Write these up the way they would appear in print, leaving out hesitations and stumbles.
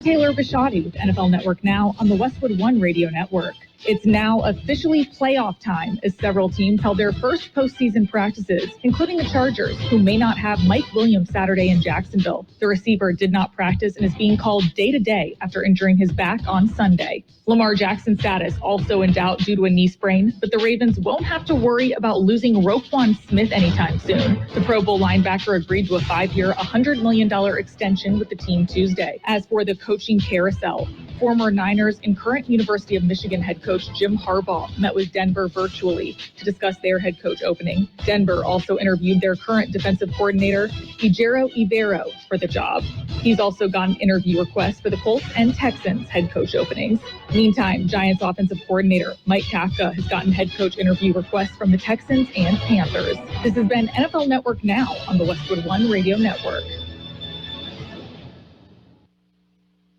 Taylor Bishotti with NFL Network Now on the Westwood One Radio Network. It's now officially playoff time as several teams held their first postseason practices, including the Chargers, who may not have Mike Williams Saturday in Jacksonville. The receiver did not practice and is being called day-to-day after injuring his back on Sunday. Lamar Jackson's status also in doubt due to a knee sprain, but the Ravens won't have to worry about losing Roquan Smith anytime soon. The Pro Bowl linebacker agreed to a 5-year, $100 million extension with the team Tuesday. As for the coaching carousel, former Niners and current University of Michigan head coach Jim Harbaugh met with Denver virtually to discuss their head coach opening. Denver also interviewed their current defensive coordinator, Ejiro Evero, for the job. He's also gotten interview requests for the Colts and Texans head coach openings. Meantime, Giants offensive coordinator Mike Kafka has gotten head coach interview requests from the Texans and Panthers. This has been NFL Network Now on the Westwood One Radio Network.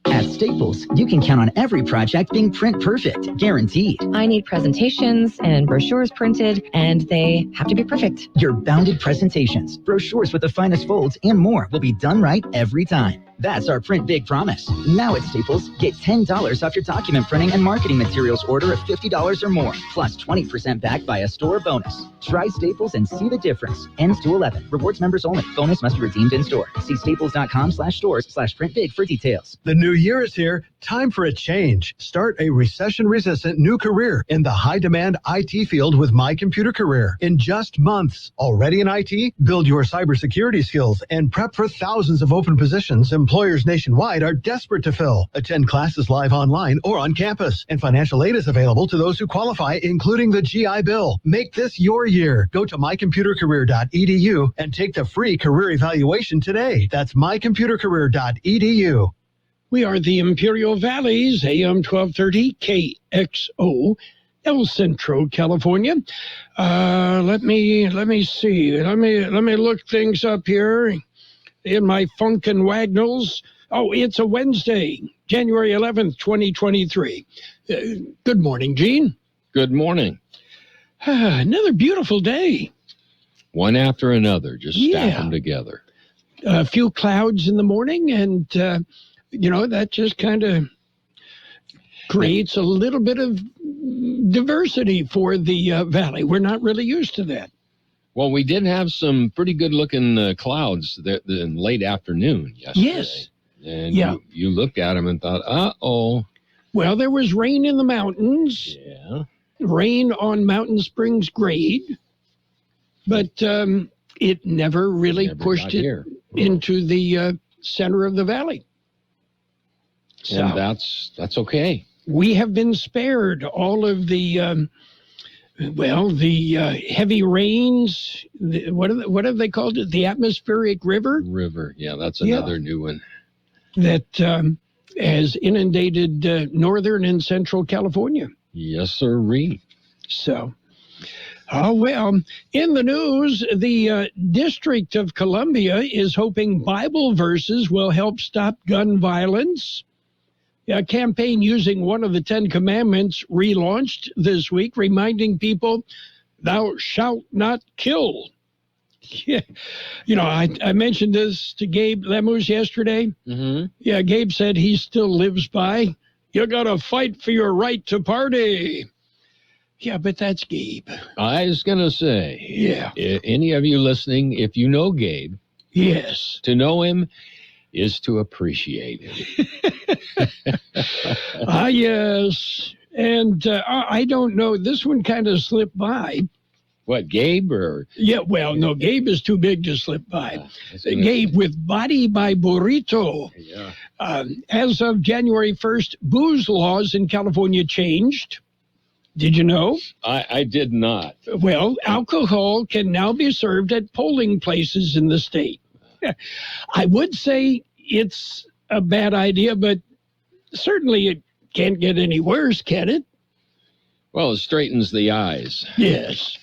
At Staples, you can count on every project being print perfect, guaranteed. I need presentations and brochures printed, and they have to be perfect. Your bounded presentations, brochures with the finest folds, and more will be done right every time. That's our Print Big promise. Now at Staples, get $10 off your document printing and marketing materials order of $50 or more, plus 20% back by a store bonus. Try Staples and see the difference. Ends 2/11. Rewards members only. Bonus must be redeemed in store. See staples.com/stores/printbig for details. The new year is here. Time for a change. Start a recession-resistant new career in the high-demand IT field with My Computer Career. In just months, already in IT, build your cybersecurity skills and prep for thousands of open positions employers nationwide are desperate to fill. Attend classes live online or on campus, and financial aid is available to those who qualify, including the GI Bill. Make this your year. Go to mycomputercareer.edu and take the free career evaluation today. That's mycomputercareer.edu. We are the Imperial Valley's AM 1230 KXO, El Centro, California. Let me see. Let me look things up here in my Funkin' Wagnalls. Oh, it's a Wednesday, January 11th, 2023. Good morning, Gene. Good morning. Another beautiful day. One after another, just stack them together. A few clouds in the morning, and that just kind of creates a little bit of diversity for the valley. We're not really used to that. Well, we did have some pretty good-looking clouds in late afternoon yesterday. Yes. And you looked at them and thought, uh-oh. Well, there was rain in the mountains. Yeah. Rain on Mountain Springs grade. But it never really pushed it into the center of the valley. So and that's okay. We have been spared all of the heavy rains. What have they called it? The atmospheric river? River, yeah, that's another new one. That has inundated northern and central California. Yes, sirree. So, in the news, the District of Columbia is hoping Bible verses will help stop gun violence. A campaign using one of the 10 Commandments relaunched this week, reminding people, thou shalt not kill. Yeah. I mentioned this to Gabe Lemus yesterday. Mm-hmm. Yeah, Gabe said he still lives by, you got to fight for your right to party. Yeah, but that's Gabe. I was going to say, yeah. Any of you listening, if you know Gabe, yes, to know him is to appreciate him. Yes. And I don't know, this one kind of slipped by. What, Gabe or? Yeah, well, no, Gabe is too big to slip by. Gabe with Body by Burrito. Yeah. As of January 1st, booze laws in California changed. Did you know? I did not. Well, alcohol can now be served at polling places in the state. I would say it's a bad idea, but certainly it can't get any worse, can it? Well, it straightens the eyes. Yes.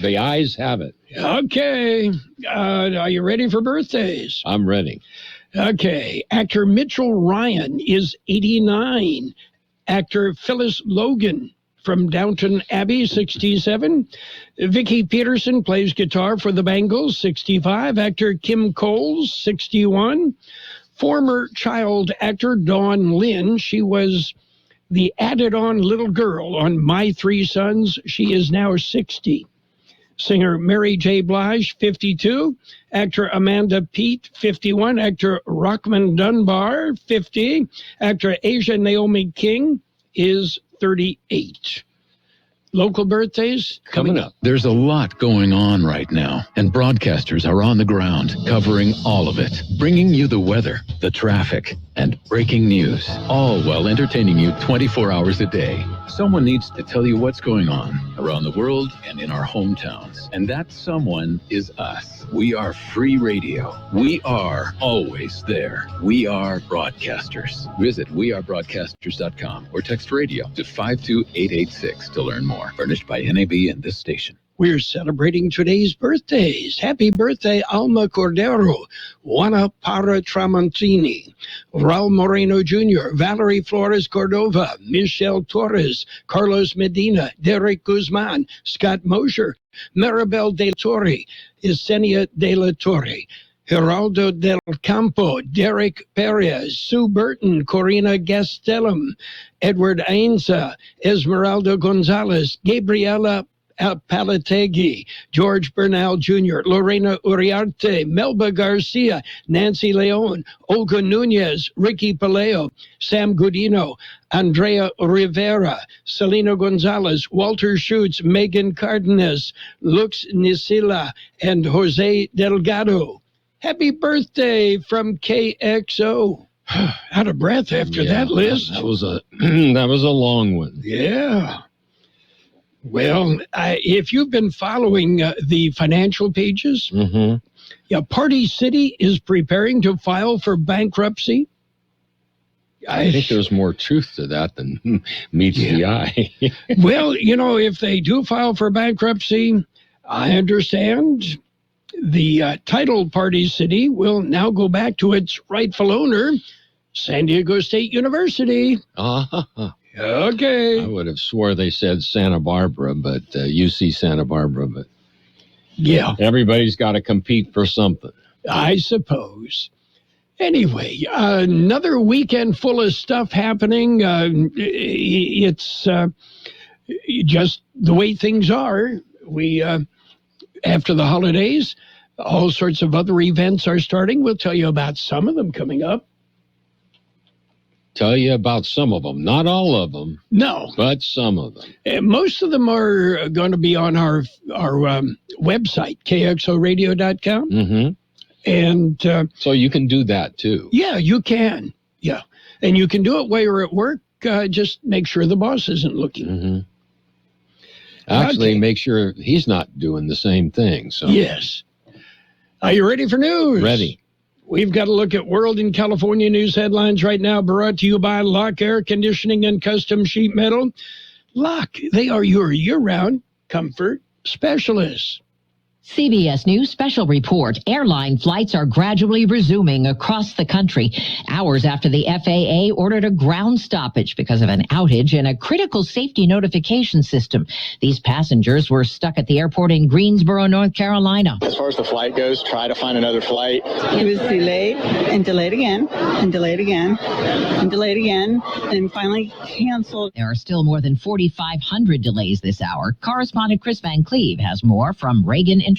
The eyes have it. Okay. Are you ready for birthdays? I'm ready. Okay. Actor Mitchell Ryan is 89. Actor Phyllis Logan from Downton Abbey, 67. Vicki Peterson plays guitar for the Bangles, 65. Actor Kim Coles, 61. former child actor Dawn Lynn. She was the added-on little girl on My Three Sons. She is now 60. Singer Mary J. Blige, 52. Actor Amanda Peet, 51. Actor Rockman Dunbar, 50. Actor Asia Naomi King is 38. Local birthdays coming up. There's a lot going on right now, and broadcasters are on the ground covering all of it, bringing you the weather, the traffic, and breaking news, all while entertaining you 24 hours a day. Someone needs to tell you what's going on around the world and in our hometowns, and that someone is us. We are free radio. We are always there. We are broadcasters. Visit wearebroadcasters.com or text radio to 52886 to learn more. Furnished by NAB and this station. We're celebrating today's birthdays. Happy birthday, Alma Cordero, Juana Parra Tramontini, Raul Moreno Jr., Valerie Flores Cordova, Michelle Torres, Carlos Medina, Derek Guzman, Scott Mosher, Maribel de Torre, Yesenia de la Torre, Geraldo del Campo, Derek Perez, Sue Burton, Corina Gastelum, Edward Ainsa, Esmeralda Gonzalez, Gabriela Palategui, George Bernal Jr., Lorena Uriarte, Melba Garcia, Nancy Leon, Olga Nunez, Ricky Paleo, Sam Godino, Andrea Rivera, Selena Gonzalez, Walter Schutz, Megan Cardenas, Lux Nisila, and Jose Delgado. Happy birthday from KXO. Out of breath after that list. That was a long one. Yeah. Well, if you've been following the financial pages, Party City is preparing to file for bankruptcy. I think there's more truth to that than meets the eye. Well, if they do file for bankruptcy, I understand the title Party City will now go back to its rightful owner, San Diego State University. Okay. I would have swore they said Santa Barbara, but UC Santa Barbara. But yeah, everybody's got to compete for something, I suppose. Anyway, another weekend full of stuff happening. It's just the way things are. We after the holidays, all sorts of other events are starting. We'll tell you about some of them coming up. Tell you about some of them. Not all of them. No. But some of them. Most of them are going to be on our website, kxoradio.com. And so you can do that, too. Yeah, you can. Yeah. And you can do it while you're at work. Just make sure the boss isn't looking. Actually, make sure he's not doing the same thing. So yes. Are you ready for news? Ready. We've got to look at World and California news headlines right now, brought to you by Lock Air Conditioning and Custom Sheet Metal. Lock, they are your year-round comfort specialists. CBS News special report. Airline flights are gradually resuming across the country, hours after the FAA ordered a ground stoppage because of an outage in a critical safety notification system. These passengers were stuck at the airport in Greensboro, North Carolina. As far as the flight goes, try to find another flight. It was delayed and delayed again and delayed again and delayed again and finally canceled. There are still more than 4,500 delays this hour. Correspondent Chris Van Cleve has more from Reagan International.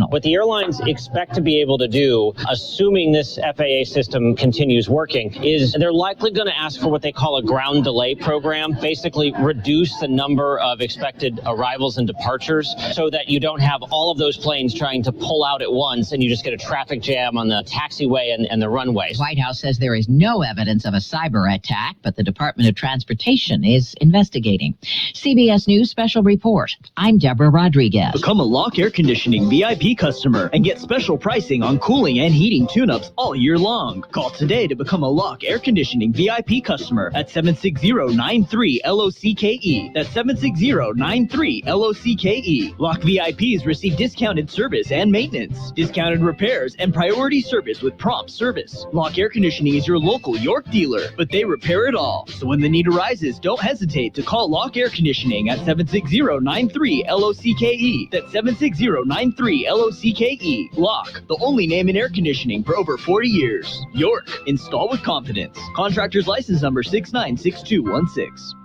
What the airlines expect to be able to do, assuming this FAA system continues working, is they're likely going to ask for what they call a ground delay program, basically reduce the number of expected arrivals and departures so that you don't have all of those planes trying to pull out at once and you just get a traffic jam on the taxiway and the runway. The White House says there is no evidence of a cyber attack, but the Department of Transportation is investigating. CBS News special report. I'm Deborah Rodriguez. Become a Lock Air Conditioning VIP customer and get special pricing on cooling and heating tune-ups all year long. Call today to become a Lock Air Conditioning VIP customer at 760-93-LOCKE. That's 760-93-LOCKE. Lock VIPs receive discounted service and maintenance, discounted repairs, and priority service with prompt service. Lock Air Conditioning is your local York dealer, but they repair it all. So when the need arises, don't hesitate to call Lock Air Conditioning at 760-93-LOCKE. That's 760 6093 LOCKE. Lock, the only name in air conditioning for over 40 years. York, install with confidence. Contractor's license number 696216.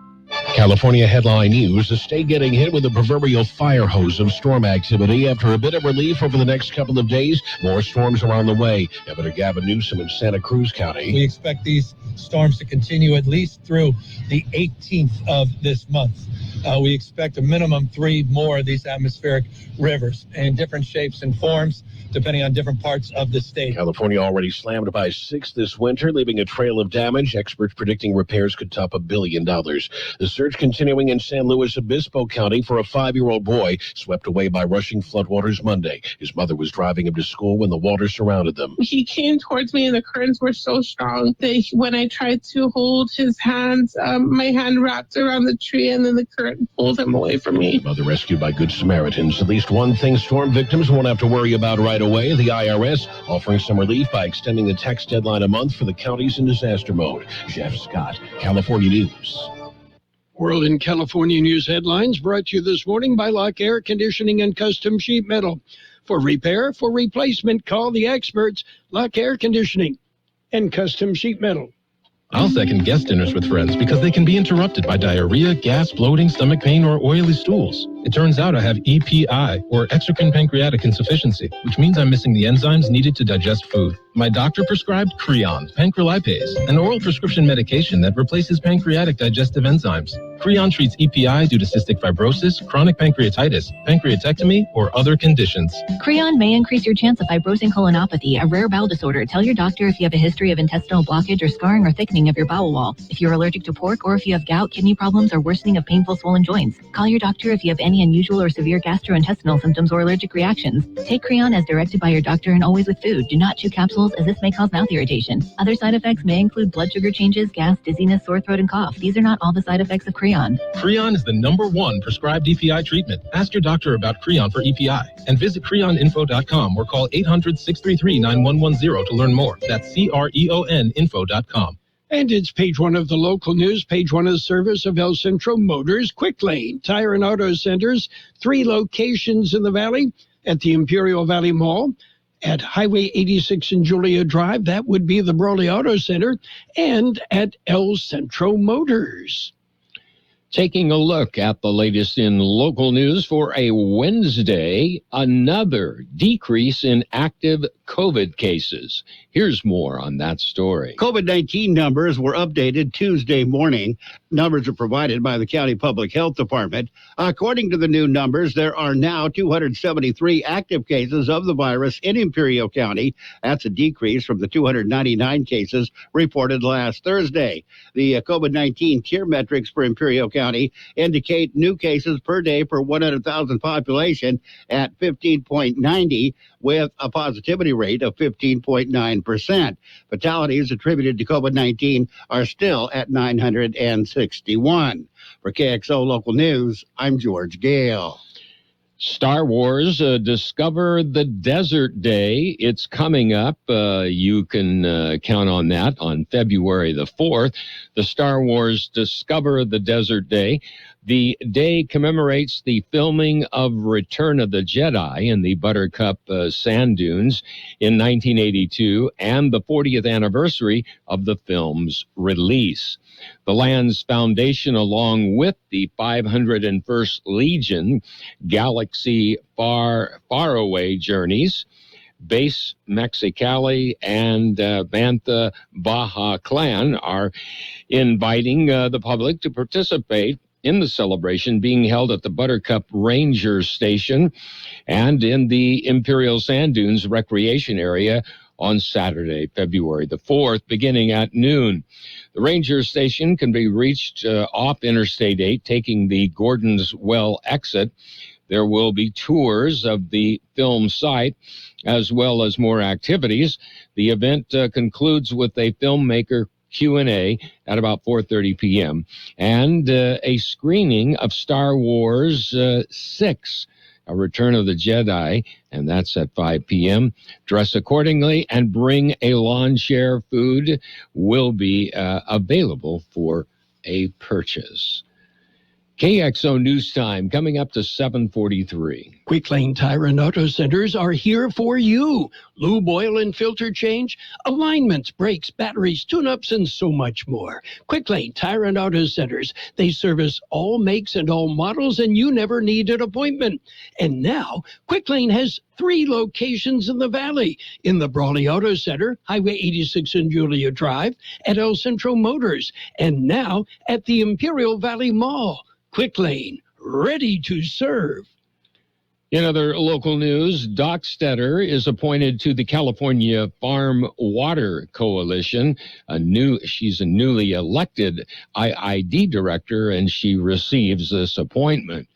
California headline news: the state getting hit with a proverbial fire hose of storm activity after a bit of relief over the next couple of days. More storms are on the way. Governor Gavin Newsom in Santa Cruz County. We expect these storms to continue at least through the 18th of this month. We expect a minimum 3 more of these atmospheric rivers in different shapes and forms, depending on different parts of the state. California already slammed by 6 this winter, leaving a trail of damage. Experts predicting repairs could top $1 billion. The search continuing in San Luis Obispo County for a 5-year-old boy swept away by rushing floodwaters Monday. His mother was driving him to school when the water surrounded them. He came towards me and the currents were so strong that when I tried to hold his hands, my hand wrapped around the tree and then the current pulled him away from me. The mother rescued by Good Samaritans. At least one thing storm victims won't have to worry about right away. The IRS offering some relief by extending the tax deadline a month for the counties in disaster mode. Jeff Scott, California News. World in California News headlines brought to you this morning by Lock Air Conditioning and Custom Sheet Metal. For repair, for replacement, call the experts. Lock Air Conditioning and Custom Sheet Metal. I'll second guest dinners with friends because they can be interrupted by diarrhea, gas, bloating, stomach pain, or oily stools. It turns out I have EPI, or exocrine pancreatic insufficiency, which means I'm missing the enzymes needed to digest food. My doctor prescribed Creon, pancrelipase, an oral prescription medication that replaces pancreatic digestive enzymes. Creon treats EPI due to cystic fibrosis, chronic pancreatitis, pancreatectomy, or other conditions. Creon may increase your chance of fibrosing colonopathy, a rare bowel disorder. Tell your doctor if you have a history of intestinal blockage or scarring or thickening of your bowel wall, if you're allergic to pork, or if you have gout, kidney problems, or worsening of painful swollen joints. Call your doctor if you have any unusual or severe gastrointestinal symptoms or allergic reactions. Take Creon as directed by your doctor and always with food. Do not chew capsules as this may cause mouth irritation. Other side effects may include blood sugar changes, gas, dizziness, sore throat, and cough. These are not all the side effects of Creon. Creon is the #1 prescribed EPI treatment. Ask your doctor about Creon for EPI and visit creoninfo.com or call 800-633-9110 to learn more. That's CREONinfo.com. And it's page 1 of the local news, page 1 of the service of El Centro Motors Quick Lane Tire and Auto Centers, 3 locations in the valley, at the Imperial Valley Mall, at Highway 86 and Julia Drive, that would be the Broly Auto Center, and at El Centro Motors. Taking a look at the latest in local news for a Wednesday, another decrease in active COVID cases. Here's more on that story. COVID-19 numbers were updated Tuesday morning. Numbers are provided by the County Public Health Department. According to the new numbers, there are now 273 active cases of the virus in Imperial County. That's a decrease from the 299 cases reported last Thursday. The COVID-19 tier metrics for Imperial County indicate new cases per day per 100,000 population at 15.90, with a positivity rate of 15.9%. Fatalities attributed to COVID-19 are still at 961. For KXO Local News, I'm George Gale. Star Wars Discover the Desert Day. It's coming up. You can count on that on February the 4th. The Star Wars Discover the Desert Day. The day commemorates the filming of Return of the Jedi in the Buttercup Sand Dunes in 1982 and the 40th anniversary of the film's release. The land's foundation, along with the 501st Legion, Galaxy Faraway Journeys, Base Mexicali, and Bantha Baja Clan are inviting the public to participate in the celebration being held at the Buttercup Ranger Station and in the Imperial Sand Dunes Recreation Area on Saturday, February the 4th, beginning at noon. The Ranger Station can be reached off Interstate 8, taking the Gordon's Well exit. There will be tours of the film site, as well as more activities. The event concludes with a filmmaker Q&A at about 4:30 p.m. and a screening of Star Wars 6, A Return of the Jedi, and that's at 5 p.m. Dress accordingly and bring a lawn chair. Food will be available for a purchase. KXO News Time coming up to 7:43. Quick Lane Tire and Auto Centers are here for you. Lube, oil, and filter change, alignments, brakes, batteries, tune-ups, and so much more. Quick Lane Tire and Auto Centers. They service all makes and all models, and you never need an appointment. And now, Quick Lane has 3 locations in the Valley. In the Brawley Auto Center, Highway 86 and Julia Drive, at El Centro Motors, and now at the Imperial Valley Mall. Quick Lane, ready to serve. In other local news, Doc Stetter is appointed to the California Farm Water Coalition. She's a newly elected IID director, and she receives this appointment.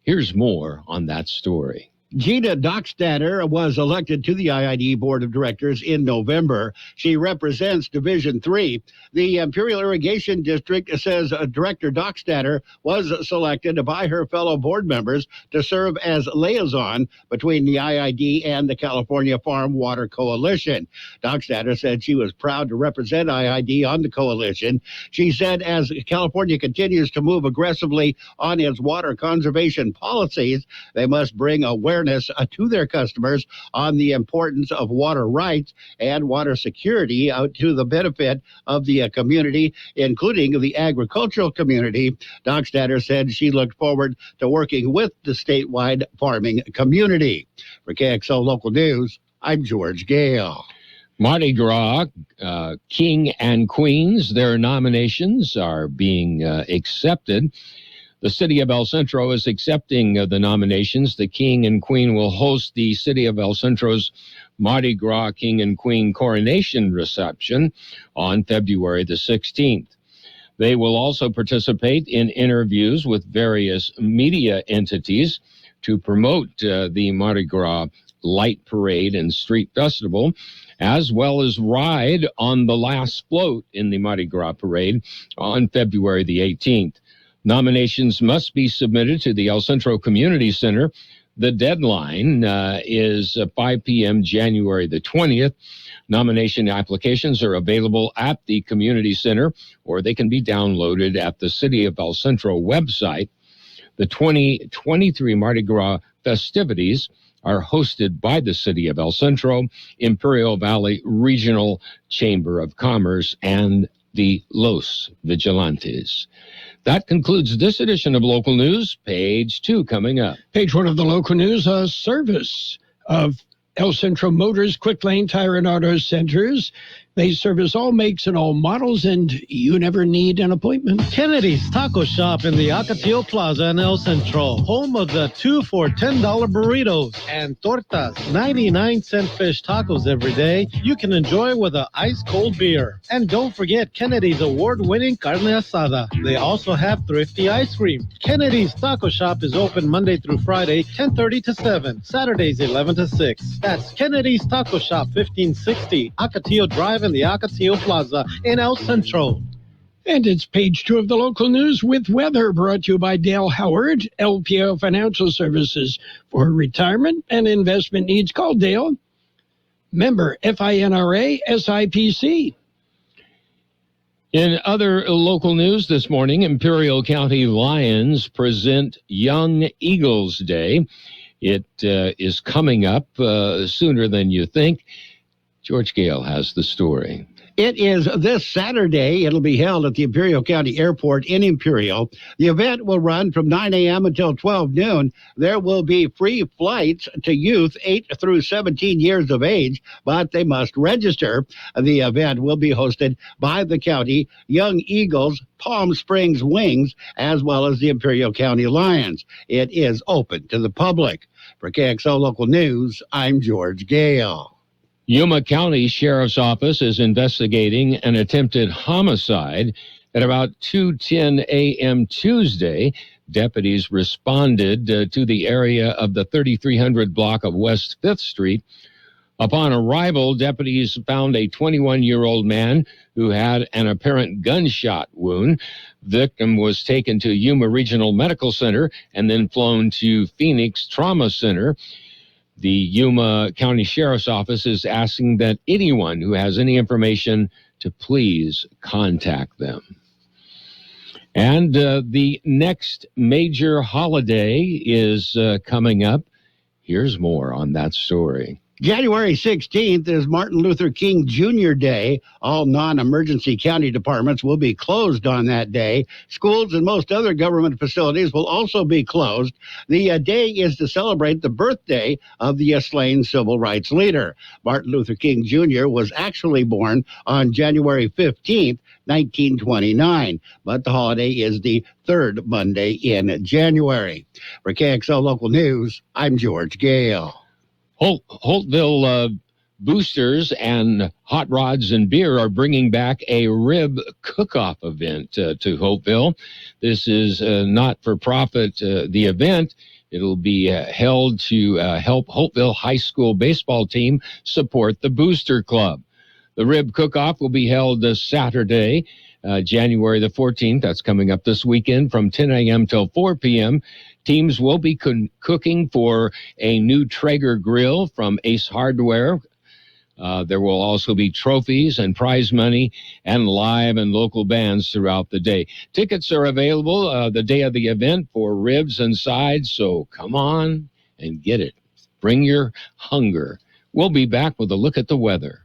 Here's more on that story. Gina Dockstader was elected to the IID Board of Directors in November. She represents Division 3. The Imperial Irrigation District says Director Dockstader was selected by her fellow board members to serve as liaison between the IID and the California Farm Water Coalition. Dockstader said she was proud to represent IID on the coalition. She said as California continues to move aggressively on its water conservation policies, they must bring awareness to their customers on the importance of water rights and water security to the benefit of the community, including the agricultural community. Dockstader said she looked forward to working with the statewide farming community. For KXO Local News, I'm George Gale. Mardi Gras, King and Queens, their nominations are being accepted. The city of El Centro is accepting the nominations. The King and Queen will host the city of El Centro's Mardi Gras King and Queen coronation reception on February the 16th. They will also participate in interviews with various media entities to promote the Mardi Gras Light Parade and Street Festival, as well as ride on the last float in the Mardi Gras Parade on February the 18th. Nominations must be submitted to the El Centro Community Center. The deadline is 5 p.m. January the 20th. Nomination applications are available at the Community Center, or they can be downloaded at the City of El Centro website. The 2023 Mardi Gras festivities are hosted by the City of El Centro, Imperial Valley Regional Chamber of Commerce, and the Los Vigilantes. That concludes this edition of Local News. Page 2 coming up. Page 1 of the local news, a service of El Centro Motors Quick Lane Tire and Auto Centers. They service all makes and all models, and you never need an appointment. Kennedy's Taco Shop in the Ocotillo Plaza in El Centro, home of the 2 for $10 burritos and tortas, 99-cent fish tacos every day you can enjoy with an ice-cold beer. And don't forget Kennedy's award-winning carne asada. They also have thrifty ice cream. Kennedy's Taco Shop is open Monday through Friday, 10:30 to 7, Saturdays 11 to 6. That's Kennedy's Taco Shop, 1560 Ocotillo Drive in the Ocotillo Plaza in El Centro. And it's page 2 of the local news with weather, brought to you by Dale Howard, LPL Financial Services. For retirement and investment needs, call Dale. Member FINRA SIPC. In other local news this morning, Imperial County Lions present Young Eagles Day. It is coming up sooner than you think. George Gale has the story. It is this Saturday. It'll be held at the Imperial County Airport in Imperial. The event will run from 9 a.m. until 12 noon. There will be free flights to youth 8 through 17 years of age, but they must register. The event will be hosted by the county Young Eagles, Palm Springs Wings, as well as the Imperial County Lions. It is open to the public. For KXO Local News, I'm George Gale. Yuma County Sheriff's Office is investigating an attempted homicide. At about 2:10 a.m. Tuesday, deputies responded to the area of the 3300 block of West 5th Street. Upon arrival, deputies found a 21-year-old man who had an apparent gunshot wound. The victim was taken to Yuma Regional Medical Center and then flown to Phoenix Trauma Center. The Yuma County Sheriff's Office is asking that anyone who has any information to please contact them. And the next major holiday is coming up. Here's more on that story. January 16th is Martin Luther King Jr. Day. All non-emergency county departments will be closed on that day. Schools and most other government facilities will also be closed. The day is to celebrate the birthday of the slain civil rights leader. Martin Luther King Jr. was actually born on January 15th, 1929, but the holiday is the third Monday in January. For KXO Local News, I'm George Gale. Holtville Boosters and Hot Rods and Beer are bringing back a rib cook-off event to Holtville. This is not for profit. The event, it'll be held to help Holtville High School baseball team support the Booster Club. The rib cook-off will be held this Saturday, January the 14th. That's coming up this weekend from 10 a.m. till 4 p.m. Teams will be cooking for a new Traeger grill from Ace Hardware. There will also be trophies and prize money and live and local bands throughout the day. Tickets are available the day of the event for ribs and sides, so come on and get it. Bring your hunger. We'll be back with a look at the weather.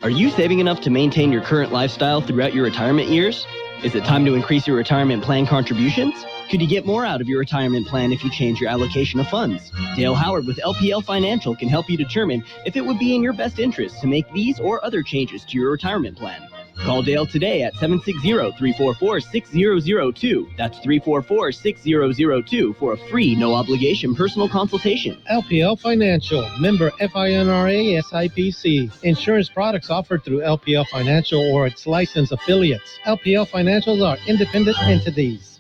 Are you saving enough to maintain your current lifestyle throughout your retirement years? Is it time to increase your retirement plan contributions? Could you get more out of your retirement plan if you change your allocation of funds? Dale Howard with LPL Financial can help you determine if it would be in your best interest to make these or other changes to your retirement plan. Call Dale today at 760-344-6002. That's 344-6002 for a free, no-obligation personal consultation. LPL Financial, member FINRA SIPC. Insurance products offered through LPL Financial or its licensed affiliates. LPL Financials are independent entities.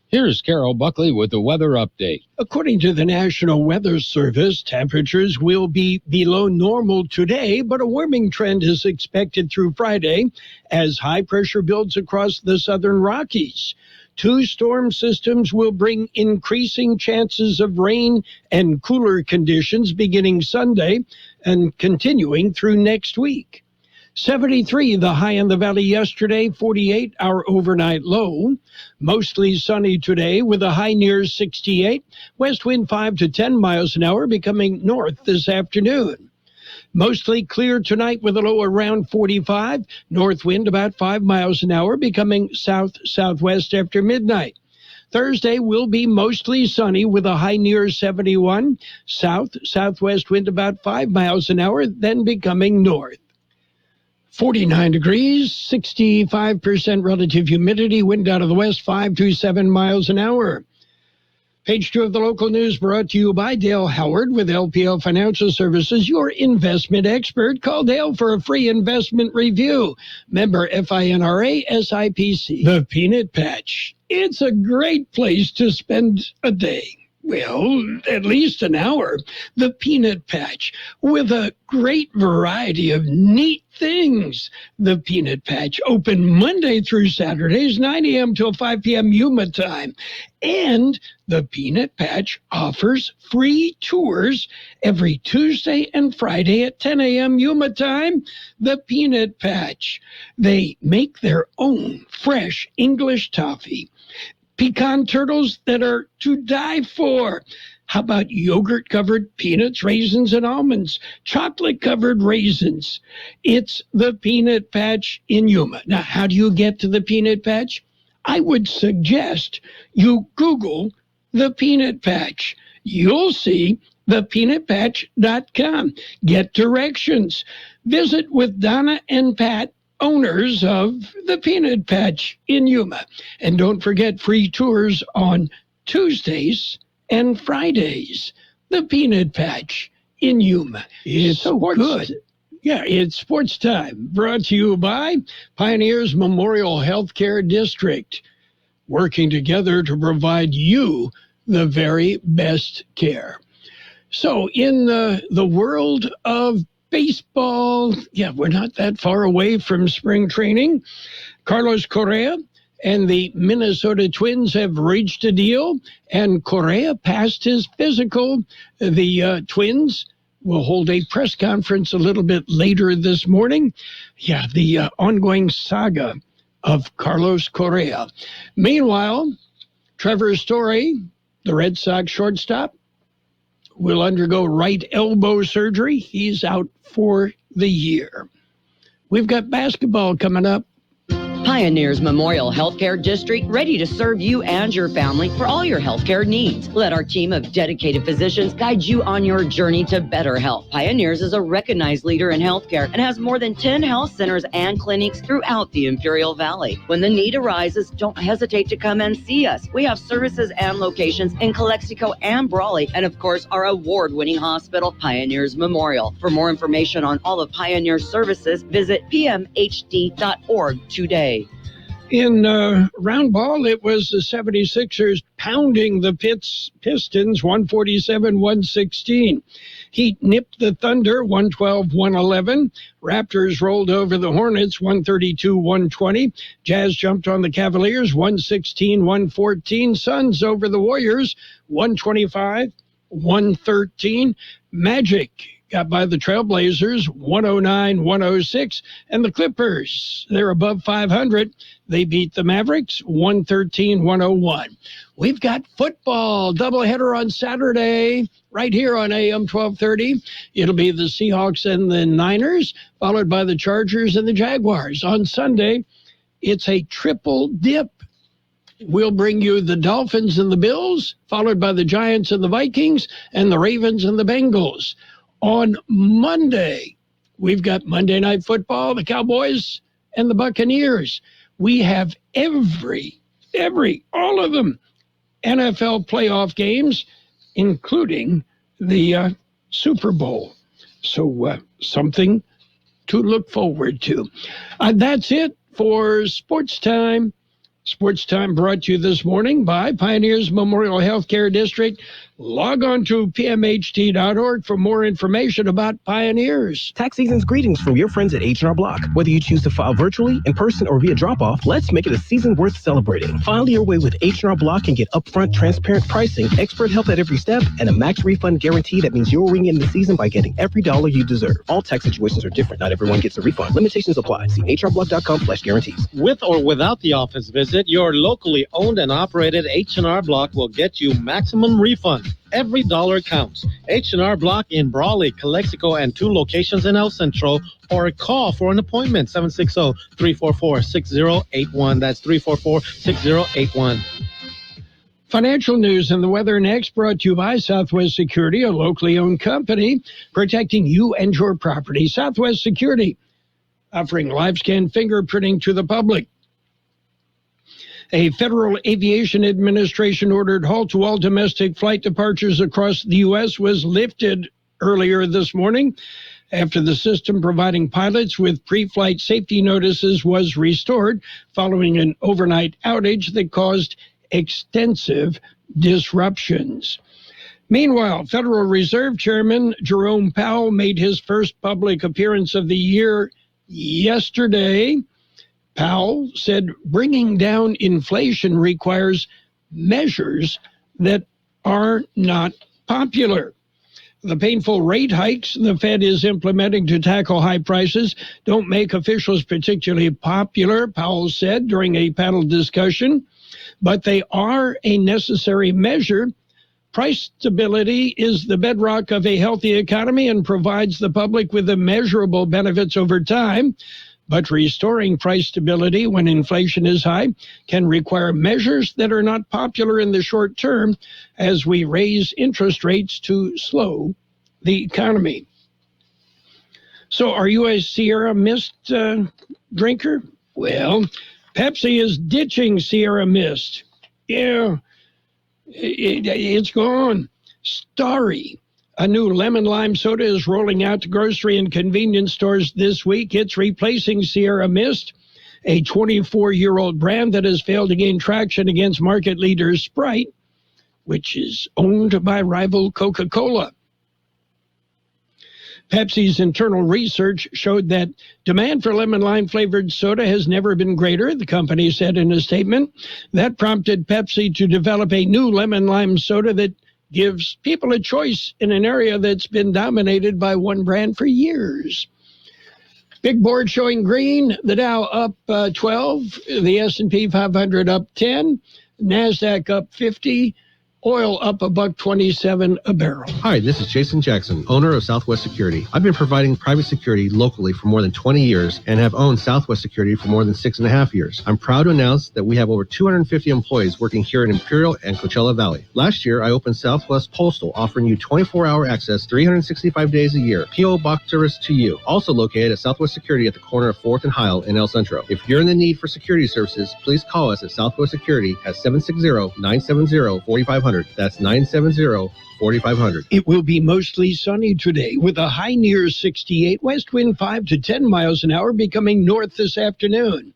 Here's Carroll Buckley with the weather update. According to the National Weather Service, temperatures will be below normal today, but a warming trend is expected through Friday as high pressure builds across the southern Rockies. Two storm systems will bring increasing chances of rain and cooler conditions beginning Sunday and continuing through next week. 73, the high in the valley yesterday, 48, our overnight low. Mostly sunny today with a high near 68. West wind 5 to 10 miles an hour becoming north this afternoon. Mostly clear tonight with a low around 45. North wind about 5 miles an hour becoming south-southwest after midnight. Thursday will be mostly sunny with a high near 71. South-southwest wind about 5 miles an hour, then becoming north. 49 degrees, 65% relative humidity, wind out of the west 5 to 7 miles an hour. Page 2 of the local news brought to you by Dale Howard with LPL Financial Services, your investment expert. Call Dale for a free investment review. Member FINRA SIPC. The Peanut Patch. It's a great place to spend a day. Well, at least an hour. The Peanut Patch, with a great variety of neat things. The Peanut Patch, open Monday through Saturdays, 9 a.m. till 5 p.m. Yuma time. And the Peanut Patch offers free tours every Tuesday and Friday at 10 a.m. Yuma time. The Peanut Patch. They make their own fresh English toffee. Pecan turtles that are to die for. How about yogurt-covered peanuts, raisins, and almonds? Chocolate-covered raisins. It's the Peanut Patch in Yuma. Now, how do you get to the Peanut Patch? I would suggest you Google the Peanut Patch. You'll see thepeanutpatch.com. Get directions. Visit with Donna and Pat, owners of the Peanut Patch in Yuma. And don't forget free tours on Tuesdays and Fridays. The Peanut Patch in Yuma. It's so good. Yeah, it's sports time. Brought to you by Pioneers Memorial Healthcare District. Working together to provide you the very best care. So in the world of baseball, yeah, we're not that far away from spring training. Carlos Correa and the Minnesota Twins have reached a deal, and Correa passed his physical. The Twins will hold a press conference a little bit later this morning. Yeah, the ongoing saga of Carlos Correa. Meanwhile, Trevor Story, the Red Sox shortstop, will undergo right elbow surgery. He's out for the year. We've got basketball coming up. Pioneers Memorial Healthcare District, ready to serve you and your family for all your healthcare needs. Let our team of dedicated physicians guide you on your journey to better health. Pioneers is a recognized leader in healthcare and has more than 10 health centers and clinics throughout the Imperial Valley. When the need arises, don't hesitate to come and see us. We have services and locations in Calexico and Brawley, and of course, our award-winning hospital, Pioneers Memorial. For more information on all of Pioneer's services, visit pmhd.org today. In round ball, it was the 76ers pounding the Pistons 147-116. Heat nipped the Thunder 112-111. Raptors rolled over the Hornets 132-120. Jazz jumped on the Cavaliers 116-114. Suns over the Warriors 125-113. Magic got by the Trailblazers 109-106. And the Clippers, they're above 500. They beat the Mavericks 113-101. We've got football doubleheader on Saturday right here on AM 1230. It'll be the Seahawks and the Niners, followed by the Chargers and the Jaguars. On Sunday, it's a triple dip. We'll bring you the Dolphins and the Bills, followed by the Giants and the Vikings, and the Ravens and the Bengals. On Monday, we've got Monday Night Football, the Cowboys and the Buccaneers. We have all of them, NFL playoff games, including the Super Bowl. So something to look forward to. That's it for Sports Time. Sports Time brought to you this morning by Pioneers Memorial Healthcare District. Log on to pmht.org for more information about Pioneers. Tax season's greetings from your friends at H&R Block. Whether you choose to file virtually, in person, or via drop-off, let's make it a season worth celebrating. File your way with H&R Block and get upfront, transparent pricing, expert help at every step, and a max refund guarantee that means you'll ring in the season by getting every dollar you deserve. All tax situations are different. Not everyone gets a refund. Limitations apply. See hrblock.com/guarantees. With or without the office visit, your locally owned and operated H&R Block will get you maximum refund. Every dollar counts. H&R Block in Brawley, Calexico, and 2 locations in El Centro, or call for an appointment, 760-344-6081. That's 344-6081. Financial news and the weather next, brought to you by Southwest Security, a locally owned company protecting you and your property. Southwest Security, offering live scan fingerprinting to the public. A Federal Aviation Administration ordered halt to all domestic flight departures across the U.S. was lifted earlier this morning after the system providing pilots with pre-flight safety notices was restored following an overnight outage that caused extensive disruptions. Meanwhile, Federal Reserve Chairman Jerome Powell made his first public appearance of the year yesterday. Powell said bringing down inflation requires measures that are not popular. The painful rate hikes the Fed is implementing to tackle high prices don't make officials particularly popular, Powell said during a panel discussion, but they are a necessary measure. Price stability is the bedrock of a healthy economy and provides the public with immeasurable benefits over time. But restoring price stability when inflation is high can require measures that are not popular in the short term as we raise interest rates to slow the economy. So are you a Sierra Mist drinker? Well, Pepsi is ditching Sierra Mist. Yeah, it's gone. Starry, a new lemon lime soda, is rolling out to grocery and convenience stores this week. It's replacing Sierra Mist, a 24-year-old brand that has failed to gain traction against market leader Sprite, which is owned by rival Coca-Cola. Pepsi's internal research showed that demand for lemon lime flavored soda has never been greater, the company said in a statement. That prompted Pepsi to develop a new lemon lime soda that gives people a choice in an area that's been dominated by one brand for years. Big board showing green. The Dow up 12. The S&P 500 up 10. NASDAQ up 50. Oil up $1.27 a barrel. Hi, this is Jason Jackson, owner of Southwest Security. I've been providing private security locally for more than 20 years and have owned Southwest Security for more than 6.5 years. I'm proud to announce that we have over 250 employees working here in Imperial and Coachella Valley. Last year, I opened Southwest Postal, offering you 24-hour access 365 days a year. P.O. Box service to you. Also located at Southwest Security at the corner of 4th and Heil in El Centro. If you're in the need for security services, please call us at Southwest Security at 760-970-4500. That's 970-4500. It will be mostly sunny today with a high near 68, west wind 5 to 10 miles an hour becoming north this afternoon.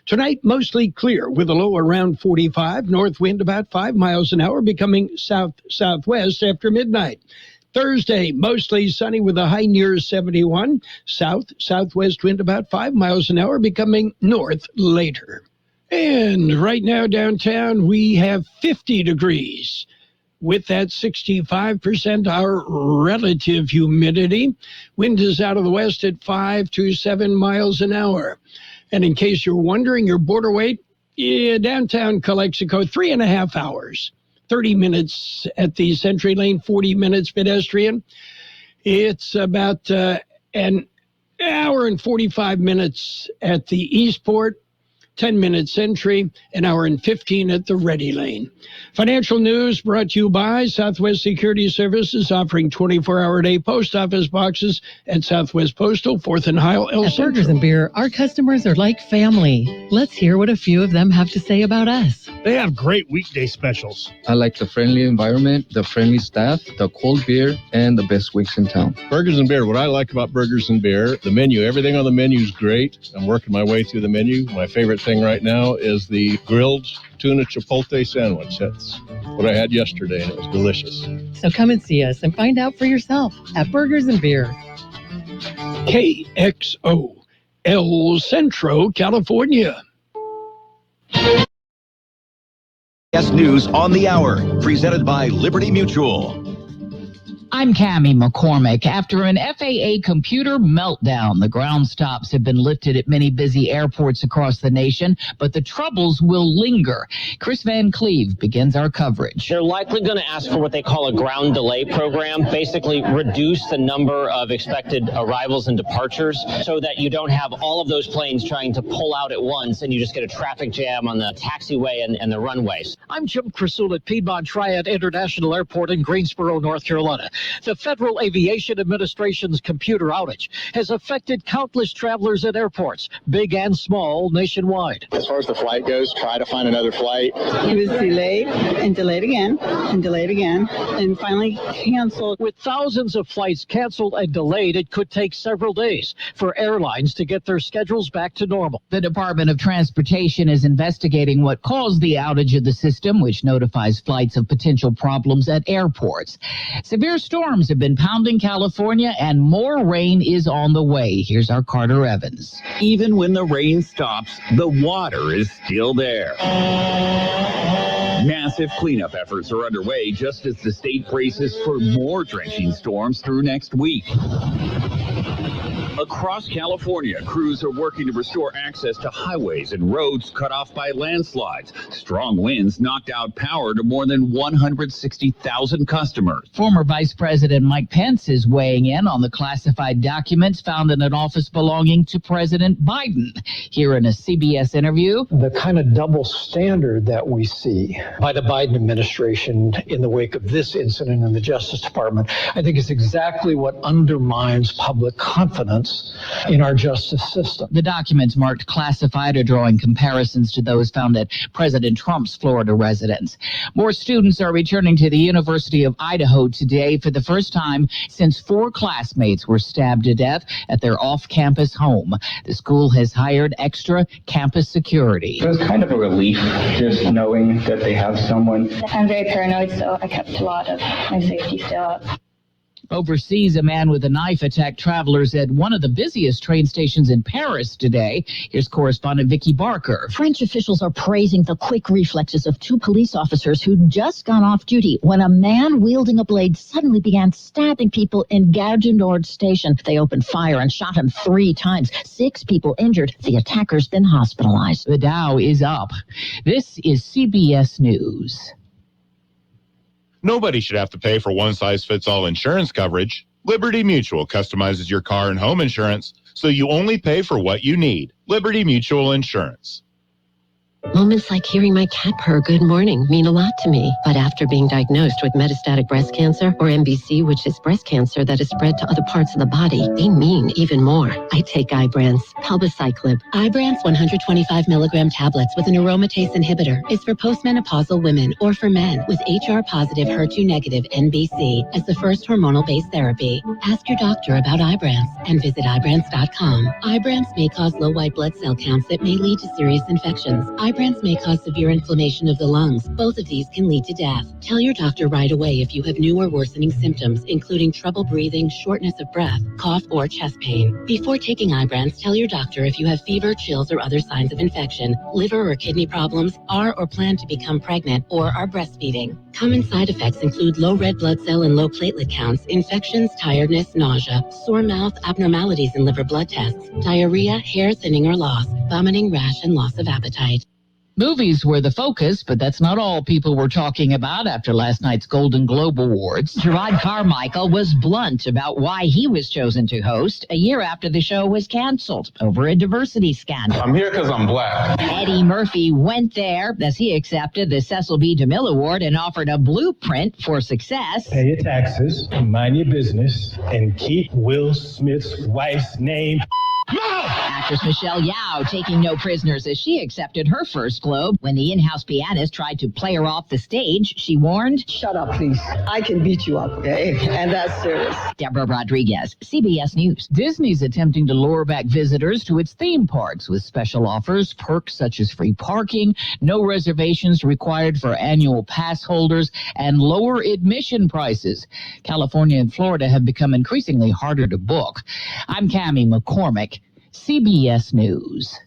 Tonight, mostly clear with a low around 45, north wind about 5 miles an hour becoming south-southwest after midnight. Thursday, mostly sunny with a high near 71, south-southwest wind about 5 miles an hour becoming north later. And right now downtown, we have 50 degrees. With that 65% our relative humidity. Wind is out of the west at 5 to 7 miles an hour. And in case you're wondering, your border wait, downtown Calexico, 3.5 hours. 30 minutes at the Century Lane, 40 minutes pedestrian. It's about an hour and 45 minutes at the Eastport. 10 minutes Century, an hour and 15 at the Ready Lane. Financial news brought to you by Southwest Security Services, offering 24-hour-a-day post office boxes at Southwest Postal, 4th and Heil, El At Centro. Burgers and Beer, our customers are like family. Let's hear what a few of them have to say about us. They have great weekday specials. I like the friendly environment, the friendly staff, the cold beer, and the best wings in town. Burgers and Beer. What I like about Burgers and Beer, the menu. Everything on the menu is great. I'm working my way through the menu. My favorite thing right now is the grilled tuna chipotle sandwich. That's what I had yesterday, and it was delicious. So come and see us and find out for yourself at Burgers and Beer. KXO, El Centro, California. News on the Hour, presented by Liberty Mutual. I'm Cammie McCormick. After an FAA computer meltdown, the ground stops have been lifted at many busy airports across the nation, but the troubles will linger. Chris Van Cleve begins our coverage. They're likely going to ask for what they call a ground delay program, basically reduce the number of expected arrivals and departures so that you don't have all of those planes trying to pull out at once and you just get a traffic jam on the taxiway and the runways. I'm Jim Krasul at Piedmont Triad International Airport in Greensboro, North Carolina. The Federal Aviation Administration's computer outage has affected countless travelers at airports, big and small, nationwide. As far as the flight goes, try to find another flight. It was delayed and delayed again and delayed again and finally canceled. With thousands of flights canceled and delayed, it could take several days for airlines to get their schedules back to normal. The Department of Transportation is investigating what caused the outage of the system, which notifies flights of potential problems at airports. Severe storms have been pounding California, and more rain is on the way. Here's our Carter Evans. Even when the rain stops, the water is still there. Massive cleanup efforts are underway just as the state braces for more drenching storms through next week. Across California, crews are working to restore access to highways and roads cut off by landslides. Strong winds knocked out power to more than 160,000 customers. Former Vice President Mike Pence is weighing in on the classified documents found in an office belonging to President Biden. Here in a CBS interview, the kind of double standard that we see by the Biden administration in the wake of this incident in the Justice Department, I think is exactly what undermines public confidence in our justice system. The documents marked classified are drawing comparisons to those found at President Trump's Florida residence. More students are returning to the University of Idaho today for the first time since 4 classmates were stabbed to death at their off-campus home. The school has hired extra campus security. It was kind of a relief just knowing that they have someone. I'm very paranoid, so I kept a lot of my safety still up. Overseas, a man with a knife attacked travelers at one of the busiest train stations in Paris today. Here's correspondent Vicky Barker. French officials are praising the quick reflexes of two police officers who'd just gone off duty when a man wielding a blade suddenly began stabbing people in Gare du Nord station. They opened fire and shot him 3 times. 6 people injured. The attacker's been hospitalized. The Dow is up. This is CBS News. Nobody should have to pay for one-size-fits-all insurance coverage. Liberty Mutual customizes your car and home insurance, so you only pay for what you need. Liberty Mutual Insurance. Moments like hearing my cat purr good morning mean a lot to me. But after being diagnosed with metastatic breast cancer, or MBC, which is breast cancer that is spread to other parts of the body, they mean even more. I take Ibrance, palbociclib. Ibrance 125 milligram tablets with an aromatase inhibitor is for postmenopausal women or for men with HR-positive, HER2-negative MBC as the first hormonal-based therapy. Ask your doctor about Ibrance and visit Ibrance.com. Ibrance may cause low white blood cell counts that may lead to serious infections. Ibrance may cause severe inflammation of the lungs. Both of these can lead to death. Tell your doctor right away if you have new or worsening symptoms, including trouble breathing, shortness of breath, cough, or chest pain. Before taking Ibrance, tell your doctor if you have fever, chills, or other signs of infection, liver or kidney problems, are or plan to become pregnant, or are breastfeeding. Common side effects include low red blood cell and low platelet counts, infections, tiredness, nausea, sore mouth, abnormalities in liver blood tests, diarrhea, hair thinning or loss, vomiting, rash, and loss of appetite. Movies were the focus, but that's not all people were talking about after last night's Golden Globe Awards. Gerard Carmichael was blunt about why he was chosen to host a year after the show was canceled over a diversity scandal. I'm here because I'm black. Eddie Murphy went there as he accepted the Cecil B. DeMille Award and offered a blueprint for success. Pay your taxes, mind your business, and keep Will Smith's wife's name. Actress Michelle Yeoh taking no prisoners as she accepted her first Globe. When the in-house pianist tried to play her off the stage, she warned, "Shut up, please. I can beat you up, okay? And that's serious." Deborah Rodriguez, CBS News. Disney's attempting to lure back visitors to its theme parks with special offers, perks such as free parking, no reservations required for annual pass holders, and lower admission prices. California and Florida have become increasingly harder to book. I'm Cammie McCormick, CBS News.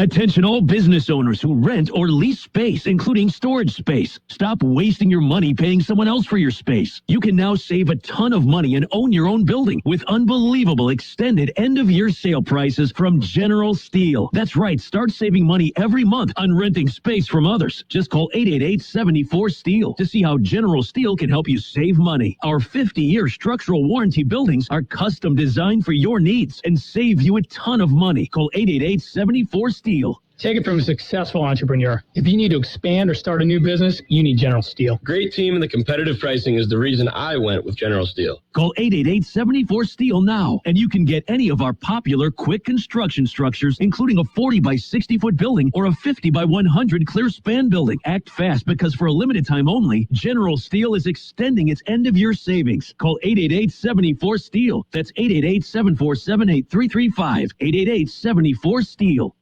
Attention all business owners who rent or lease space, including storage space. Stop wasting your money paying someone else for your space. You can now save a ton of money and own your own building with unbelievable extended end-of-year sale prices from General Steel. That's right, start saving money every month on renting space from others. Just call 888-74-STEEL to see how General Steel can help you save money. Our 50-year structural warranty buildings are custom designed for your needs and save you a ton of money. Call 888-74-STEEL. Take it from a successful entrepreneur. If you need to expand or start a new business, you need General Steel. Great team and the competitive pricing is the reason I went with General Steel. Call 888-74-STEEL now, and you can get any of our popular quick construction structures, including a 40 by 60-foot building or a 50 by 100 clear span building. Act fast, because for a limited time only, General Steel is extending its end-of-year savings. Call 888-74-STEEL. That's 888-747-8335. 888-74-STEEL.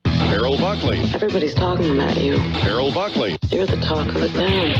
Carroll Buckley. Everybody's talking about you. Carroll Buckley. You're the talk of the town.